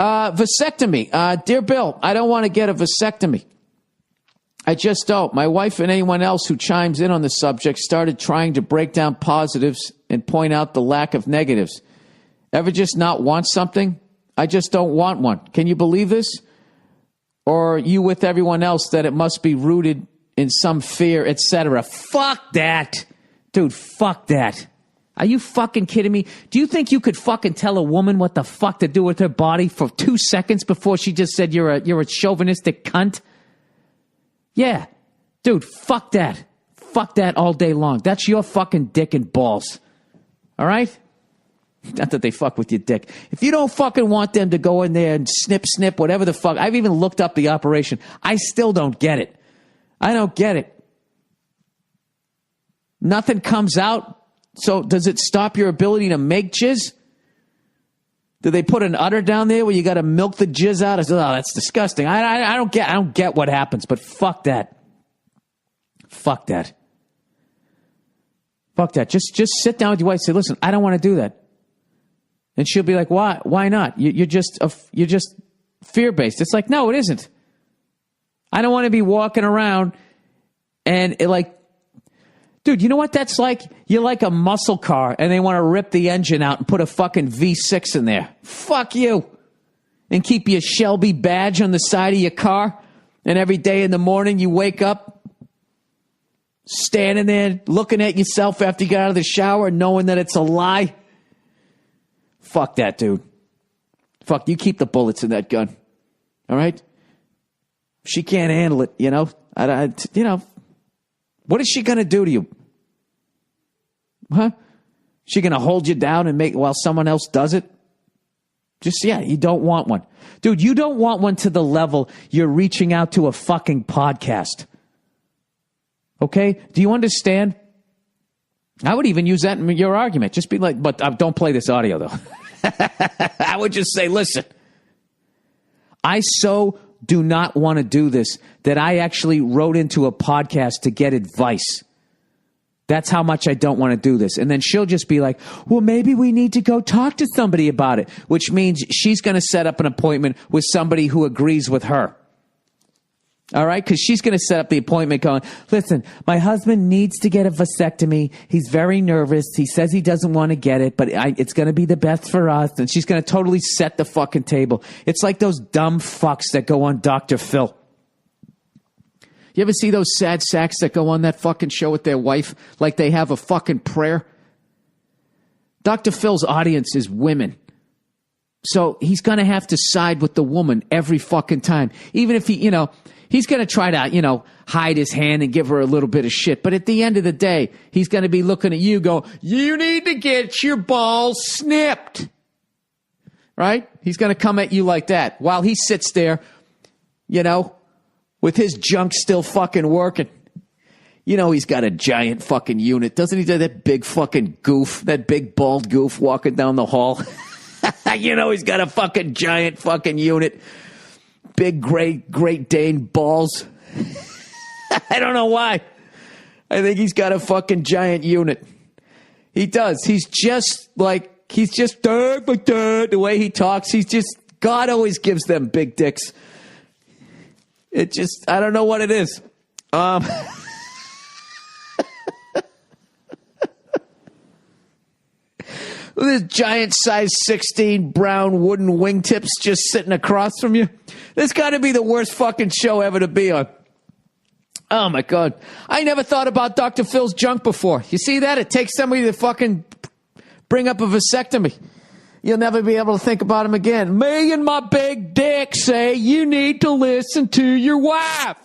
Vasectomy. Dear Bill, I don't want to get a vasectomy. I just don't. My wife and anyone else who chimes in on the subject started trying to break down positives and point out the lack of negatives. Ever just not want something? I just don't want one. Can you believe this? Or are you with everyone else that it must be rooted in some fear, etc.? Fuck that. Dude, fuck that. Are you fucking kidding me? Do you think you could fucking tell a woman what the fuck to do with her body for 2 seconds before she just said you're a chauvinistic cunt? Yeah. Dude, fuck that. Fuck that all day long. That's your fucking dick and balls. All right? Not that they fuck with your dick. If you don't fucking want them to go in there and snip, whatever the fuck. I've even looked up the operation. I still don't get it. I don't get it. Nothing comes out. So does it stop your ability to make jizz? Do they put an udder down there where you got to milk the jizz out? Oh, that's disgusting. I don't get what happens, but fuck that. Fuck that. Fuck that. Just sit down with your wife and say, listen, I don't want to do that. And she'll be like, why? Why not? You're just fear-based. It's like, no, it isn't. I don't want to be walking around and dude, you know what that's like? You're like a muscle car and they want to rip the engine out and put a fucking V6 in there. Fuck you. And keep your Shelby badge on the side of your car. And every day in the morning you wake up standing there looking at yourself after you got out of the shower knowing that it's a lie. Fuck that, dude. Fuck, you keep the bullets in that gun. All right? She can't handle it, you know? What is she going to do to you? Huh? She going to hold you down and make while someone else does it? You don't want one. Dude, you don't want one to the level you're reaching out to a fucking podcast. Okay? Do you understand? I would even use that in your argument. Just be like, but don't play this audio, though. I would just say, listen, I so do not want to do this that I actually wrote into a podcast to get advice. That's how much I don't want to do this. And then she'll just be like, well, maybe we need to go talk to somebody about it, which means she's going to set up an appointment with somebody who agrees with her. All right? Because she's going to set up the appointment going, listen, my husband needs to get a vasectomy. He's very nervous. He says he doesn't want to get it, but it's going to be the best for us. And she's going to totally set the fucking table. It's like those dumb fucks that go on Dr. Phil. You ever see those sad sacks that go on that fucking show with their wife like they have a fucking prayer? Dr. Phil's audience is women. So he's going to have to side with the woman every fucking time. Even if he's going to try to, hide his hand and give her a little bit of shit. But at the end of the day, he's going to be looking at you go, you need to get your balls snipped. Right? He's going to come at you like that while he sits there, with his junk still fucking working. He's got a giant fucking unit. Doesn't he? That big fucking goof, that big bald goof walking down the hall. He's got a fucking giant fucking unit. Big Great Dane balls. I don't know why. I think he's got a fucking giant unit. He does. He's just like the way he talks. God always gives them big dicks. I don't know what it is. This giant size 16 brown wooden wingtips just sitting across from you. This got to be the worst fucking show ever to be on. Oh, my God. I never thought about Dr. Phil's junk before. You see that? It takes somebody to fucking bring up a vasectomy. You'll never be able to think about him again. Me and my big dick say you need to listen to your wife.